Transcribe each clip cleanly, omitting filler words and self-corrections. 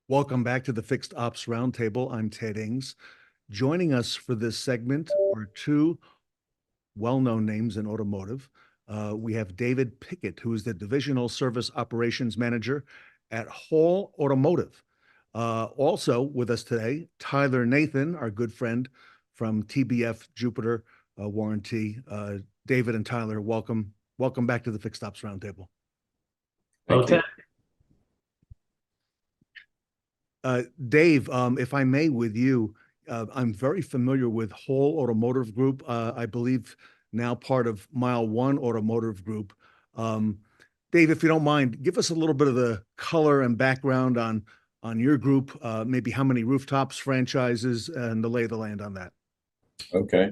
Welcome back to the Fixed Ops Roundtable. I'm Ted Ings. Joining us for this segment are two well-known names in automotive. We have David Pickett, who is the Divisional Service Operations Manager at Hall Automotive. Also with us today, Tyler Nathan, our good friend from TBF Jupiter Warranty. David and Tyler, welcome back to the Fixed Ops Roundtable. Thank you. Dave, if I may, with you, I'm very familiar with Hall Automotive Group. I believe now part of Mile One Automotive Group. Dave, if you don't mind, give us a little bit of the color and background on your group, maybe how many rooftops, franchises, and the lay of the land on that. Okay.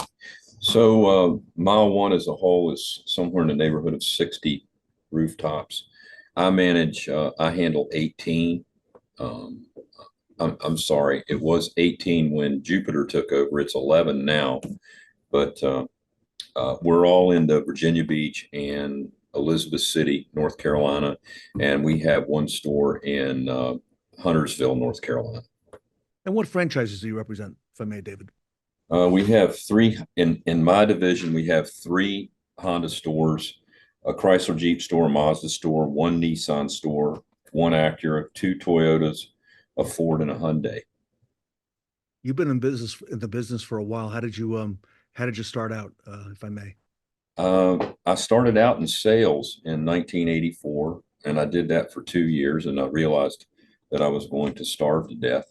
So Mile One as a whole is somewhere in the neighborhood of 60 rooftops. I handle 18. Um, I'm sorry, it was 18 when Jupiter took over. It's 11 now, but we're all in the Virginia Beach and Elizabeth City, North Carolina, and we have one store in Huntersville, North Carolina. And what franchises do you represent, if I may, David? We have three in my division. We have three Honda stores, a Chrysler Jeep store, a Mazda store, one Nissan store, one Acura, two Toyotas, a Ford, and a Hyundai. You've been in the business for a while. How did you start out, if I may? I started out in sales in 1984, and I did that for 2 years, and I realized that I was going to starve to death.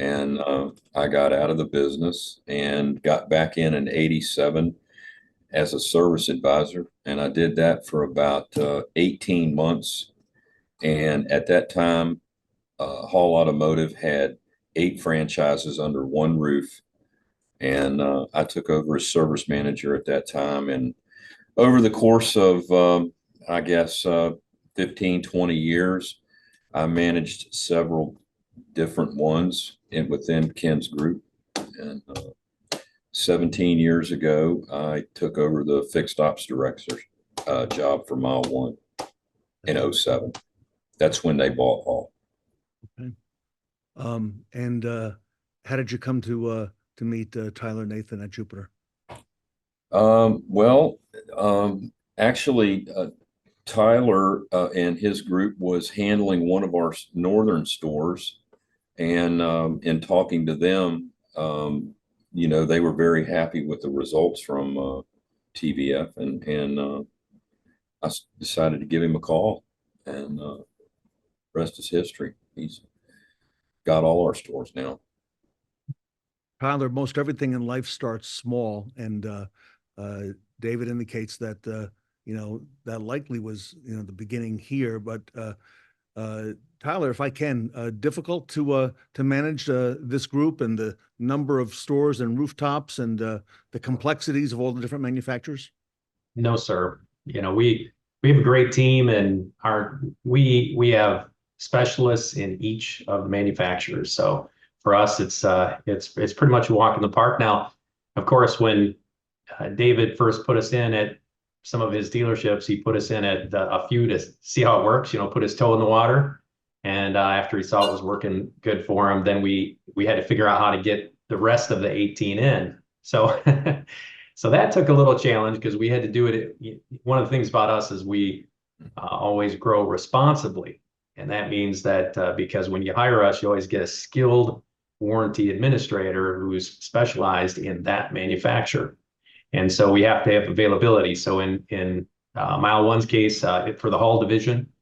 And I got out of the business and got back in '87 as a service advisor, and I did that for about 18 months. And at that time, Hall Automotive had 8 franchises under one roof, and I took over as service manager at that time. And over the course of, I guess, 15, 20 years, I managed several different ones within Ken's group. And 17 years ago, I took over the fixed ops director job for Mile One in '07. That's when they bought Hall. Okay. And how did you come to meet Tyler Nathan at Jupiter? Well, actually, Tyler and his group was handling one of our northern stores, and in talking to them, they were very happy with the results from TBF, and I decided to give him a call, and rest is history. He's got all our stores now. Tyler, most everything in life starts small, and David indicates that that likely was the beginning here. But Tyler, if I can, difficult to manage this group and the number of stores and rooftops and the complexities of all the different manufacturers. No, sir. We have a great team, and we have specialists in each of the manufacturers. So for us, it's pretty much a walk in the park. Now, of course, when David first put us in at some of his dealerships, he put us in at a few to see how it works. Put his toe in the water, and after he saw it was working good for him, then we had to figure out how to get the rest of the 18 in. So so that took a little challenge because we had to do it. One of the things about us is we always grow responsibly. And that means that because when you hire us, you always get a skilled warranty administrator who's specialized in that manufacturer. And so we have to have availability. So in Mile One's case, for the Hall division,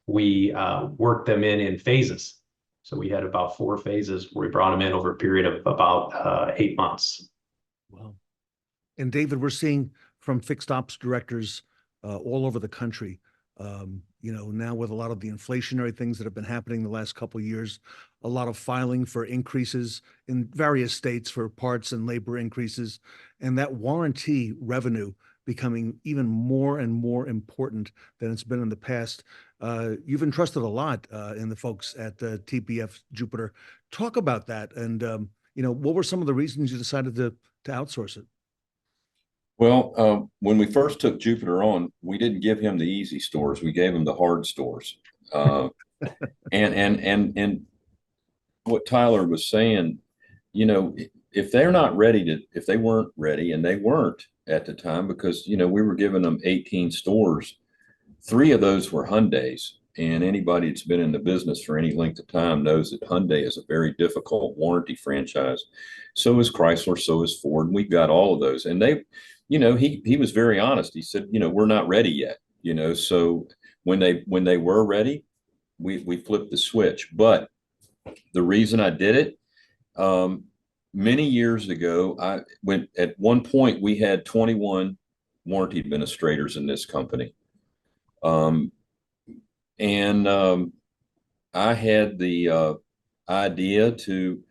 we worked them in phases. So we had about 4 phases where we brought them in over a period of about 8 months. Wow. And David, we're seeing from fixed ops directors all over the country, now with a lot of the inflationary things that have been happening the last couple of years, a lot of filing for increases in various states for parts and labor increases, and that warranty revenue becoming even more and more important than it's been in the past. You've entrusted a lot in the folks at TBF Jupiter. Talk about that, and what were some of the reasons you decided to outsource it? Well, when we first took Jupiter on, we didn't give him the easy stores. We gave him the hard stores. And what Tyler was saying, you know, if they're not ready to, if they weren't ready, and they weren't at the time, because, you know, we were giving them 18 stores, 3 of those were Hyundais. And anybody that's been in the business for any length of time knows that Hyundai is a very difficult warranty franchise. So is Chrysler, so is Ford. And we've got all of those. And they, you know, he was very honest. He said, you know, we're not ready yet, you know. So when they were ready, we flipped the switch. But the reason I did it, many years ago, I went at one point we had 21 warranty administrators in this company. I had the idea to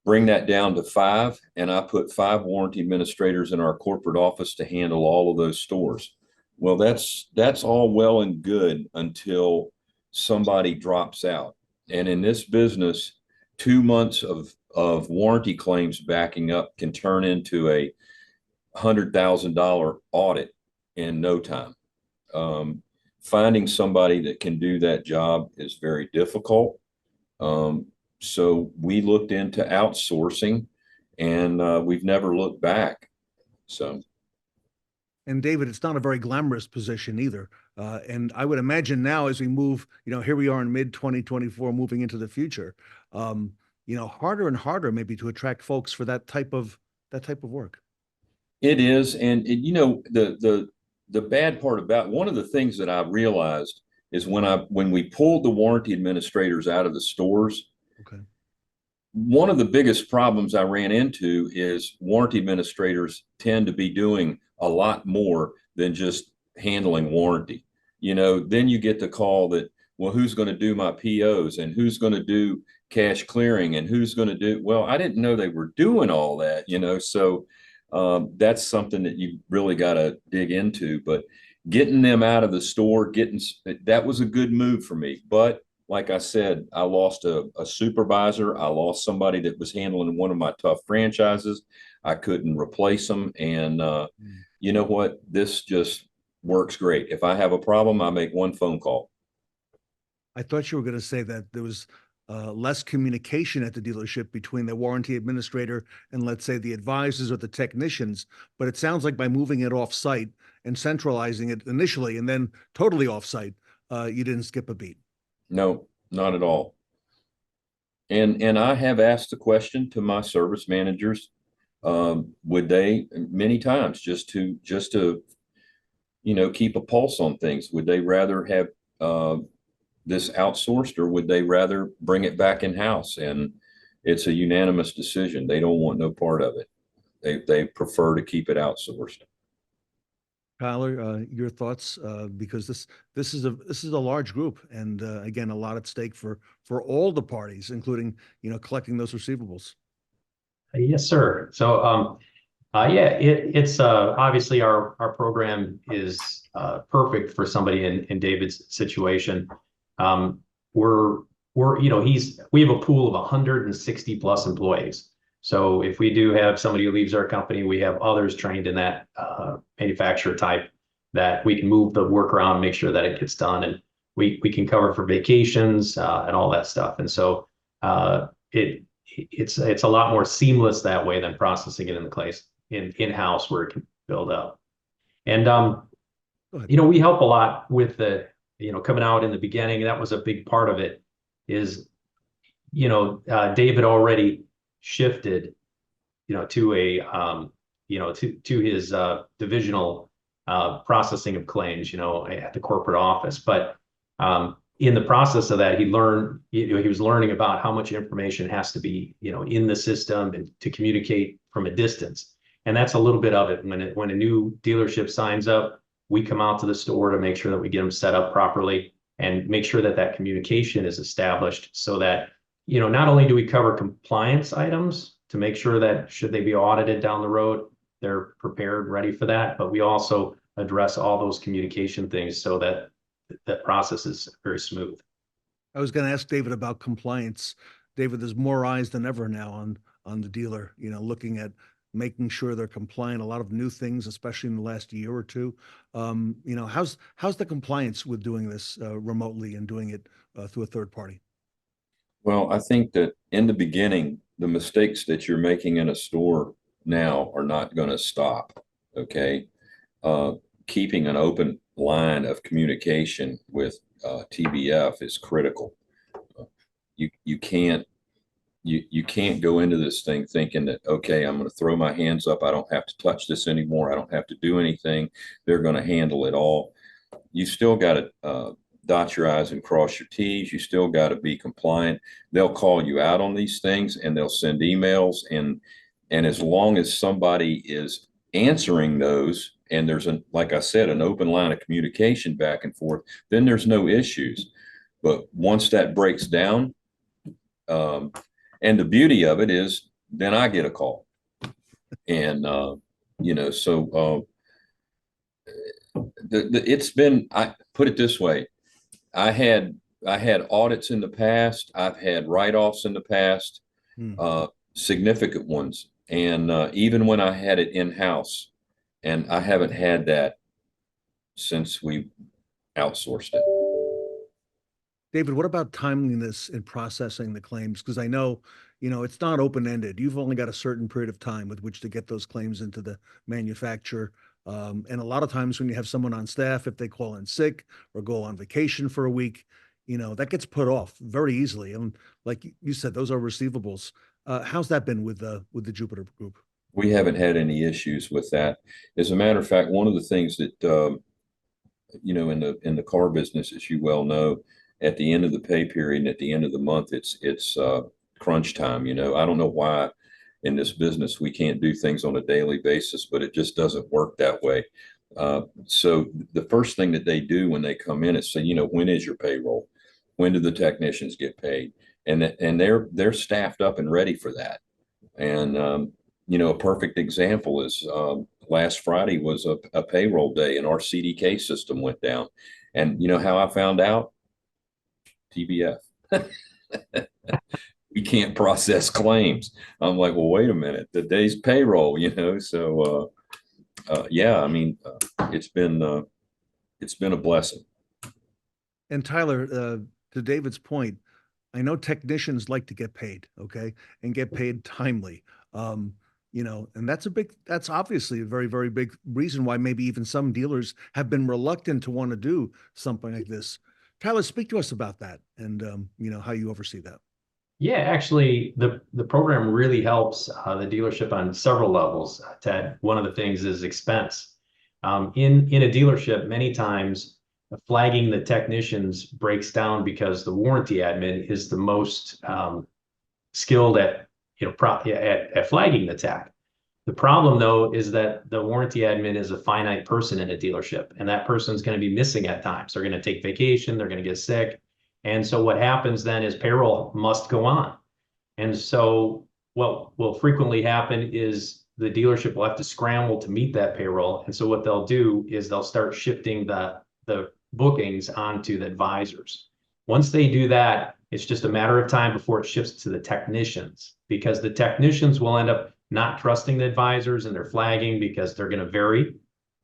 bring that down to 5, and I put 5 warranty administrators in our corporate office to handle all of those stores. Well, that's all well and good until somebody drops out. And in this business, 2 months of warranty claims backing up can turn into a $100,000 audit in no time. Finding somebody that can do that job is very difficult. So we looked into outsourcing, and we've never looked back. So. And David, it's not a very glamorous position either. And I would imagine now, as we move, you know, here we are in mid 2024, moving into the future, you know, harder and harder maybe to attract folks for that type of work. It is. And you know, the bad part about, one of the things that I realized is when we pulled the warranty administrators out of the stores, okay, one of the biggest problems I ran into is warranty administrators tend to be doing a lot more than just handling warranty. You know, then you get the call that, well, who's going to do my POs, and who's going to do cash clearing, and who's going to do, well, I didn't know they were doing all that, you know. So that's something that you really got to dig into. But getting them out of the store, that was a good move for me. But like I said, I lost a supervisor. I lost somebody that was handling one of my tough franchises. I couldn't replace them. And you know what? This just works great. If I have a problem, I make one phone call. I thought you were going to say that there was less communication at the dealership between the warranty administrator and, let's say, the advisors or the technicians. But it sounds like by moving it off-site and centralizing it initially and then totally off-site, you didn't skip a beat. No, not at all. And I have asked the question to my service managers, would they, many times, just to you know, keep a pulse on things, would they rather have this outsourced, or would they rather bring it back in-house? And it's a unanimous decision. They don't want no part of it. They prefer to keep it outsourced. Tyler, your thoughts, because this is a large group, and again, a lot at stake for all the parties, including, you know, collecting those receivables. Yes, sir. So yeah, it's obviously our program is perfect for somebody in David's situation. We're you know, we have a pool of 160 plus employees. So if we do have somebody who leaves our company, we have others trained in that manufacturer type that we can move the work around, make sure that it gets done, and we can cover for vacations and all that stuff. And so it's a lot more seamless that way than processing it in the place in-house where it can build up. And you know, we help a lot with the, you know, coming out in the beginning. That was a big part of it. Is, you know, David already shifted, you know, to a you know, to his divisional processing of claims, you know, at the corporate office. But in the process of that, he learned, you know, he was learning about how much information has to be, you know, in the system and to communicate from a distance. And that's a little bit of it. When a new dealership signs up, we come out to the store to make sure that we get them set up properly and make sure that that communication is established, so that, you know, not only do we cover compliance items to make sure that should they be audited down the road, they're prepared, ready for that, but we also address all those communication things so that that process is very smooth. I was going to ask David about compliance. David, there's more eyes than ever now on the dealer, you know, looking at making sure they're compliant. A lot of new things, especially in the last year or two. You know, how's the compliance with doing this remotely and doing it through a third party? Well, I think that in the beginning, the mistakes that you're making in a store now are not going to stop. Okay. Uh, Keeping an open line of communication with TBF is critical. You can't you can't go into this thing thinking that, okay, I'm going to throw my hands up. I don't have to touch this anymore. I don't have to do anything. They're going to handle it all. You still got to dot your I's and cross your T's. You still got to be compliant. They'll call you out on these things and they'll send emails. And as long as somebody is answering those and there's like I said, an open line of communication back and forth, then there's no issues. But once that breaks down, and the beauty of it is then I get a call. And, it's been, I put it this way. I had audits in the past. I've had write-offs in the past, significant ones. And even when I had it in-house, and I haven't had that since we outsourced it. David, what about timeliness in processing the claims? Because I know, it's not open-ended. You've only got a certain period of time with which to get those claims into the manufacturer. And a lot of times when you have someone on staff, if they call in sick or go on vacation for a week, that gets put off very easily. And like you said, those are receivables. How's that been with the Jupiter Group? We haven't had any issues with that. As a matter of fact, one of the things that in the car business, as you well know, at the end of the pay period and at the end of the month, it's crunch time. I don't know why in this business we can't do things on a daily basis, but it just doesn't work that way. So the first thing that they do when they come in is say, when is your payroll? When do the technicians get paid? And they're staffed up and ready for that. And a perfect example is last Friday was a payroll day and our CDK system went down. And you know how I found out? TBF. We can't process claims. I'm like, well, wait a minute, the day's payroll, so yeah, I mean, it's been a blessing. And Tyler, to David's point, I know technicians like to get paid, okay, and get paid timely. And that's obviously a very, very big reason why maybe even some dealers have been reluctant to want to do something like this. Tyler, speak to us about that and, how you oversee that. Yeah, actually, the program really helps the dealership on several levels. Ted, one of the things is expense. In a dealership, many times flagging the technicians breaks down because the warranty admin is the most skilled at at flagging the tech. The problem, though, is that the warranty admin is a finite person in a dealership, and that person's going to be missing at times. They're going to take vacation, they're going to get sick. And so what happens then is payroll must go on. And so what will frequently happen is the dealership will have to scramble to meet that payroll. And so what they'll do is they'll start shifting the bookings onto the advisors. Once they do that, it's just a matter of time before it shifts to the technicians, because the technicians will end up not trusting the advisors and they're flagging because they're going to vary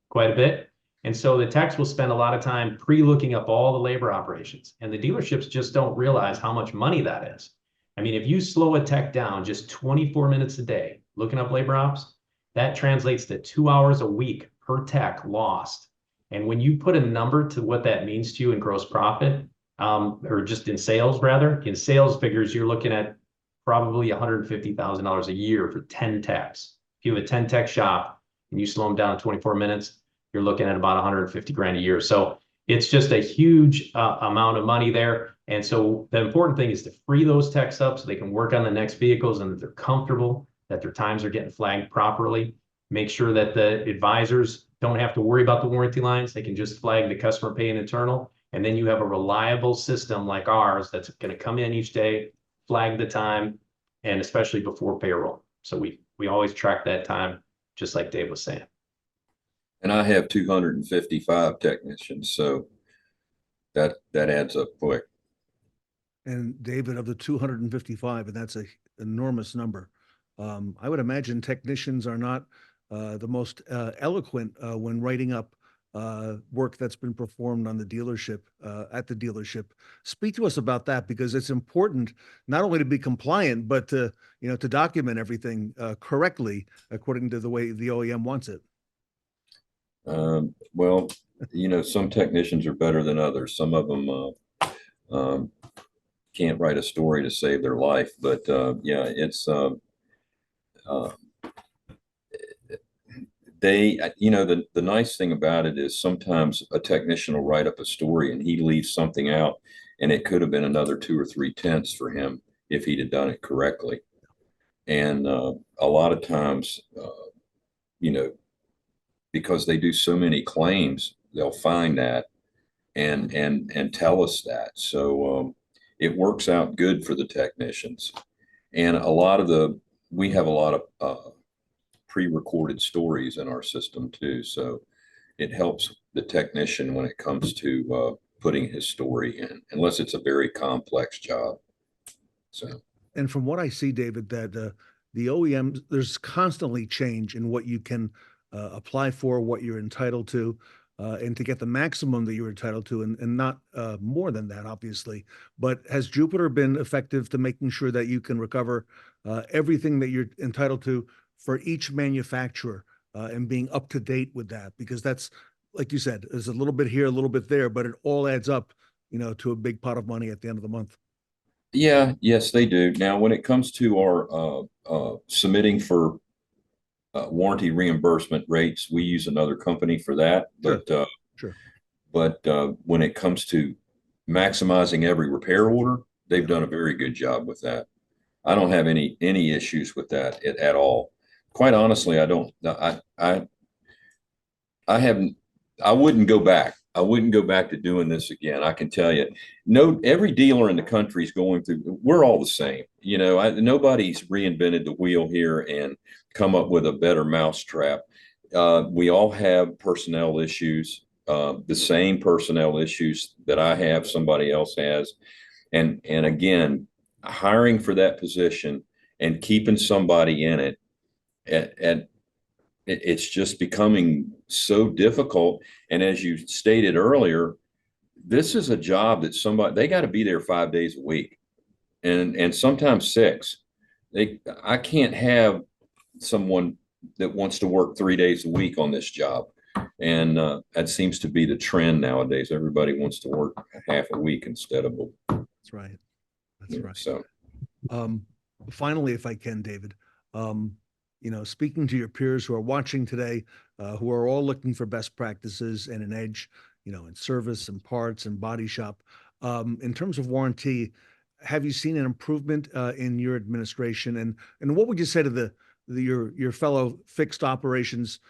quite a bit. And so the techs will spend a lot of time pre-looking up all the labor operations, and the dealerships just don't realize how much money that is. I mean, if you slow a tech down just 24 minutes a day looking up labor ops, that translates to 2 hours a week per tech lost. And when you put a number to what that means to you in gross profit, or just in sales rather, in sales figures, you're looking at probably $150,000 a year for 10 techs. If you have a 10 tech shop and you slow them down to 24 minutes, you're looking at about 150 grand a year. So it's just a huge amount of money there. And so the important thing is to free those techs up so they can work on the next vehicles and that they're comfortable, that their times are getting flagged properly. Make sure that the advisors don't have to worry about the warranty lines. They can just flag the customer pay and internal. And then you have a reliable system like ours that's going to come in each day, flag the time, and especially before payroll. So we always track that time, just like Dave was saying. And I have 255 technicians, so that adds up quick. And David, of the 255, and that's an enormous number. I would imagine technicians are not the most eloquent when writing up work that's been performed on the dealership, at the dealership. Speak to us about that, because it's important not only to be compliant, but to, to document everything correctly according to the way the OEM wants it. Well, some technicians are better than others. Some of them can't write a story to save their life, but yeah, it's uh, the nice thing about it is sometimes a technician will write up a story and he leaves something out, and it could have been another 2 or 3 tenths for him if he'd have done it correctly. And a lot of times, because they do so many claims, they'll find that and tell us that. So it works out good for the technicians. And we have a lot of pre-recorded stories in our system too. So it helps the technician when it comes to putting his story in, unless it's a very complex job. So. And from what I see, David, that the OEMs, there's constantly change in what you can apply for, what you're entitled to, and to get the maximum that you're entitled to, and not more than that, obviously. But has Jupiter been effective to making sure that you can recover everything that you're entitled to for each manufacturer, and being up to date with that? Because that's, like you said, there's a little bit here, a little bit there, but it all adds up, to a big pot of money at the end of the month. Yeah, yes, they do. Now, when it comes to our submitting for warranty reimbursement rates, we use another company for that. But Sure. But when it comes to maximizing every repair order, they've done a very good job with that. I don't have any issues with that at all. Quite honestly, I don't. I haven't. I wouldn't go back. I wouldn't go back to doing this again. I can tell you, every dealer in the country is going through. We're all the same. Nobody's reinvented the wheel here and come up with a better mousetrap. We all have personnel issues, the same personnel issues that I have, somebody else has, and again, hiring for that position and keeping somebody in it it's just becoming so difficult. And as you stated earlier, this is a job that they got to be there 5 days a week, and sometimes 6. I can't have someone that wants to work 3 days a week on this job. And that seems to be the trend nowadays. Everybody wants to work half a week instead of That's right. That's right. So finally, if I can, David, speaking to your peers who are watching today, who are all looking for best practices and an edge, in service and parts and body shop, in terms of warranty, have you seen an improvement in your administration? And what would you say to your fellow fixed operations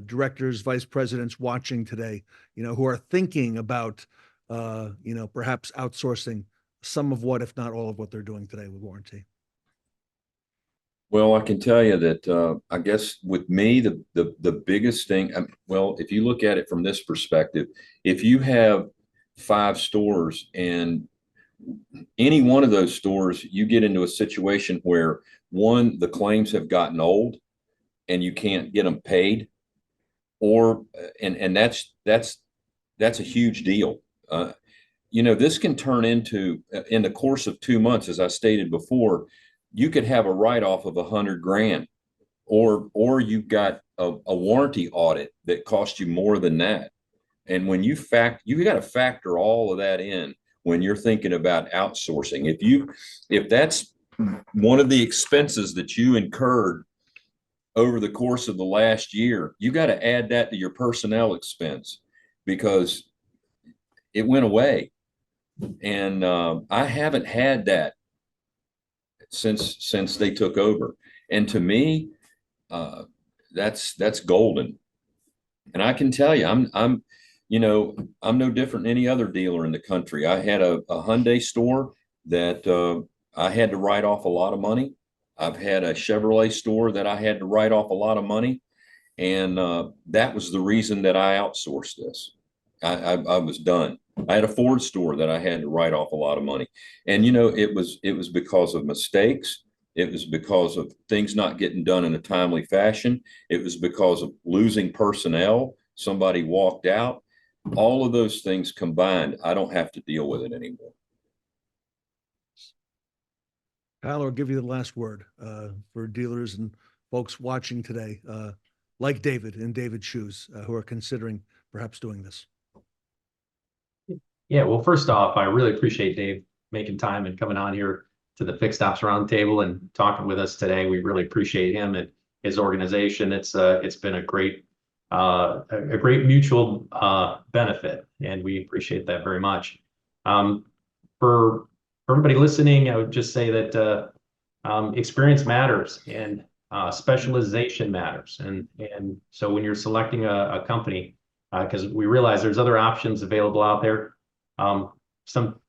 directors, vice presidents watching today, who are thinking about, perhaps outsourcing some of what, if not all of what they're doing today with warranty? Well, I can tell you that I guess with me, the biggest thing, well, if you look at it from this perspective, if you have 5 stores and any one of those stores, you get into a situation where the claims have gotten old and you can't get them paid, and that's a huge deal. This can turn into, in the course of 2 months, as I stated before, you could have a write-off of $100,000, or you've got a warranty audit that costs you more than that. And when you got to factor all of that in when you're thinking about outsourcing. If that's one of the expenses that you incurred over the course of the last year, you got to add that to your personnel expense, because it went away. And I haven't had that since they took over. And to me, that's golden. And I can tell you, I'm no different than any other dealer in the country. I had a Hyundai store that I had to write off a lot of money. I've had a Chevrolet store that I had to write off a lot of money. And that was the reason that I outsourced this. I was done. I had a Ford store that I had to write off a lot of money. And, it was because of mistakes. It was because of things not getting done in a timely fashion. It was because of losing personnel somebody walked out, all of those things combined, I don't have to deal with it anymore. Tyler, I'll give you the last word for dealers and folks watching today, like David in David's shoes, who are considering perhaps doing this. Yeah, well, first off, I really appreciate Dave making time and coming on here to the Fixed Ops Roundtable and talking with us today. We really appreciate him and his organization. It's been a great mutual benefit, and we appreciate that very much. For everybody listening, I would just say that experience matters and specialization matters. And so when you're selecting a company, because we realize there's other options available out there, some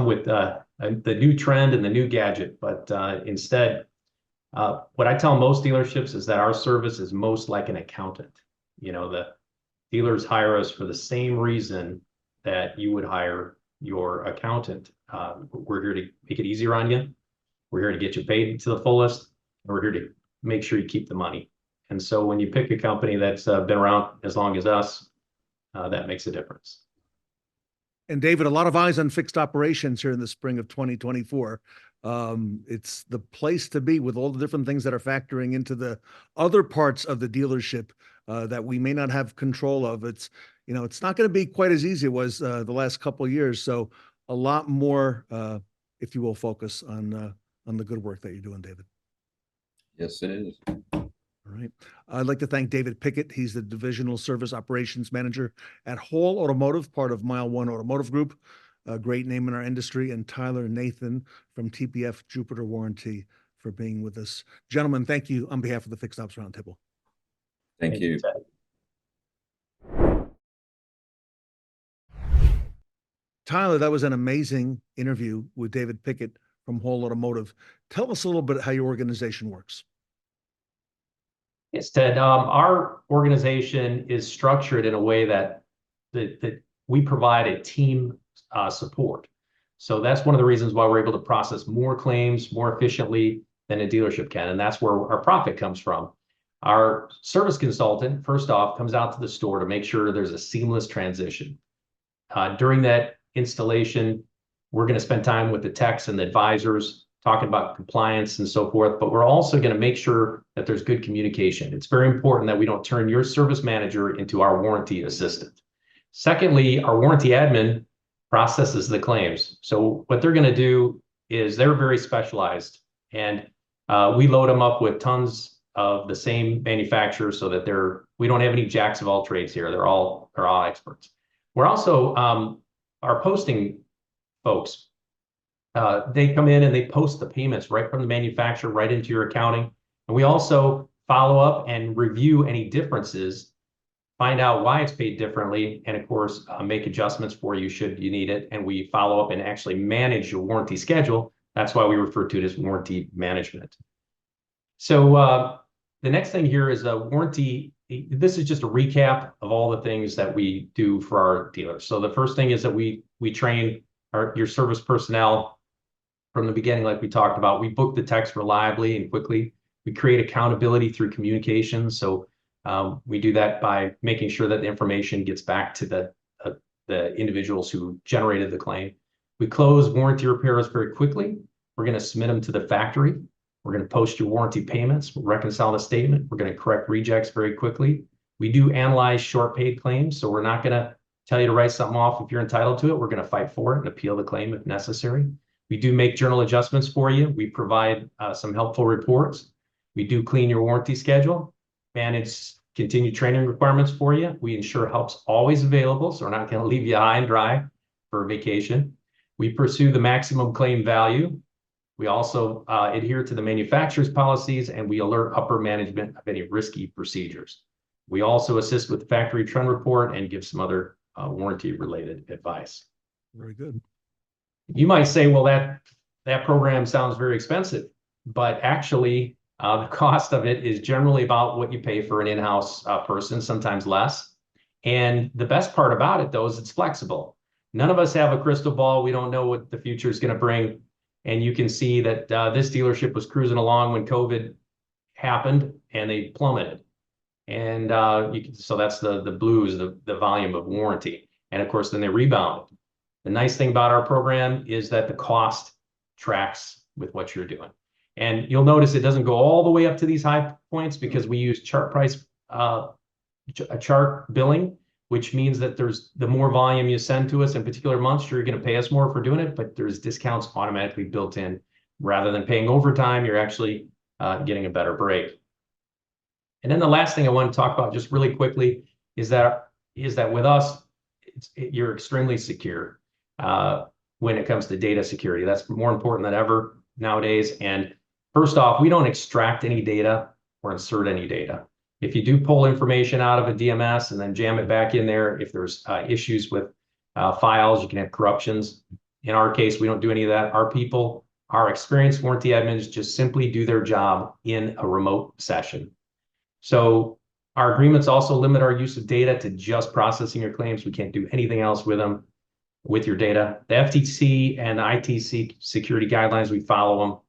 with the new trend and the new gadget, but instead, what I tell most dealerships is that our service is most like an accountant. You know, the dealers hire us for the same reason that you would hire your accountant. We're here to make it easier on you. We're here to get you paid to the fullest. And we're here to make sure you keep the money. And so when you pick a company that's been around as long as us, that makes a difference. And David, a lot of eyes on fixed operations here in the spring of 2024. It's the place to be with all the different things that are factoring into the other parts of the dealership that we may not have control of. It's not going to be quite as easy as it was the last couple of years. So a lot more, if you will, focus on the good work that you're doing, David. Yes, it is. All right. I'd like to thank David Pickett. He's the Divisional Service Operations Manager at Hall Automotive, part of Mile One Automotive Group, a great name in our industry, and Tyler Nathan from TBF Jupiter Warranty for being with us. Gentlemen, thank you on behalf of the Fixed Ops Roundtable. Thank you. Tyler, that was an amazing interview with David Pickett from Hall Automotive. Tell us a little bit how your organization works. Yes, Ted. Our organization is structured in a way that we provide a team support. So that's one of the reasons why we're able to process more claims more efficiently than a dealership can, and that's where our profit comes from. Our service consultant, first off, comes out to the store to make sure there's a seamless transition. During that installation, we're going to spend time with the techs and the advisors talking about compliance and so forth, but we're also going to make sure that there's good communication. It's very important that we don't turn your service manager into our warranty assistant. Secondly, our warranty admin processes the claims. So what they're going to do is they're very specialized, and we load them up with tons of the same manufacturer so that we don't have any jacks of all trades here. They're all experts. We're also our posting folks. They come in and they post the payments right from the manufacturer right into your accounting. And we also follow up and review any differences, find out why it's paid differently, and of course, make adjustments for you should you need it. And we follow up and actually manage your warranty schedule. That's why we refer to it as warranty management. So the next thing here is a warranty. This is just a recap of all the things that we do for our dealers. So the first thing is that we train your service personnel from the beginning, like we talked about. We book the techs reliably and quickly. We create accountability through communication. So we do that by making sure that the information gets back to the individuals who generated the claim. We close warranty repairs very quickly. We're going to submit them to the factory. We're going to post your warranty payments. We'll reconcile the statement. We're going to correct rejects very quickly. We do analyze short paid claims. So we're not going to tell you to write something off if you're entitled to it. We're going to fight for it and appeal the claim if necessary. We do make journal adjustments for you. We provide some helpful reports. We do clean your warranty schedule, manage continued training requirements for you. We ensure help's always available, so we're not going to leave you high and dry for vacation. We pursue the maximum claim value. We also adhere to the manufacturer's policies, and we alert upper management of any risky procedures. We also assist with the factory trend report and give some other warranty-related advice. Very good. You might say, well, that program sounds very expensive, but actually the cost of it is generally about what you pay for an in-house person, sometimes less. And the best part about it, though, is it's flexible. None of us have a crystal ball. We don't know what the future is going to bring. And you can see that this dealership was cruising along when COVID happened and they plummeted. And so that's the blues, the volume of warranty. And of course, then they rebound. The nice thing about our program is that the cost tracks with what you're doing. And you'll notice it doesn't go all the way up to these high points because we use chart price, chart billing, which means that the more volume you send to us in particular months, you're going to pay us more for doing it, but there's discounts automatically built in. Rather than paying overtime, you're actually getting a better break. And then the last thing I want to talk about just really quickly is that with us, you're extremely secure when it comes to data security. That's more important than ever nowadays. And first off, we don't extract any data or insert any data. If you do pull information out of a DMS and then jam it back in there, if there's issues with files, you can have corruptions. In our case, we don't do any of that. Our people, our experienced warranty admins just simply do their job in a remote session. So our agreements also limit our use of data to just processing your claims. We can't do anything else with them, with your data. The FTC and the ITC security guidelines, we follow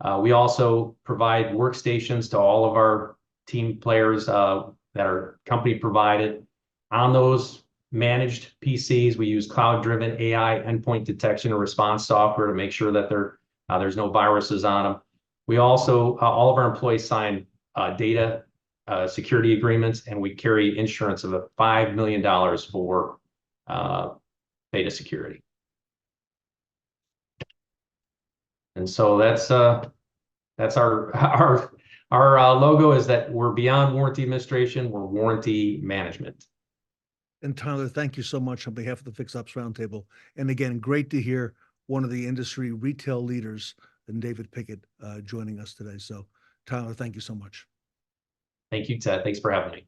them. We also provide workstations to all of our team players that are company provided. On those managed PCs, we use cloud-driven AI endpoint detection and response software to make sure that there's no viruses on them. We also, all of our employees sign data security agreements, and we carry insurance of $5 million for data security. And so that's our logo, is that we're beyond warranty administration, we're warranty management. And Tyler, thank you so much on behalf of the Fixed Ops Roundtable. And again, great to hear one of the industry retail leaders, and David Pickett, joining us today. So Tyler, thank you so much. Thank you, Ted. Thanks for having me.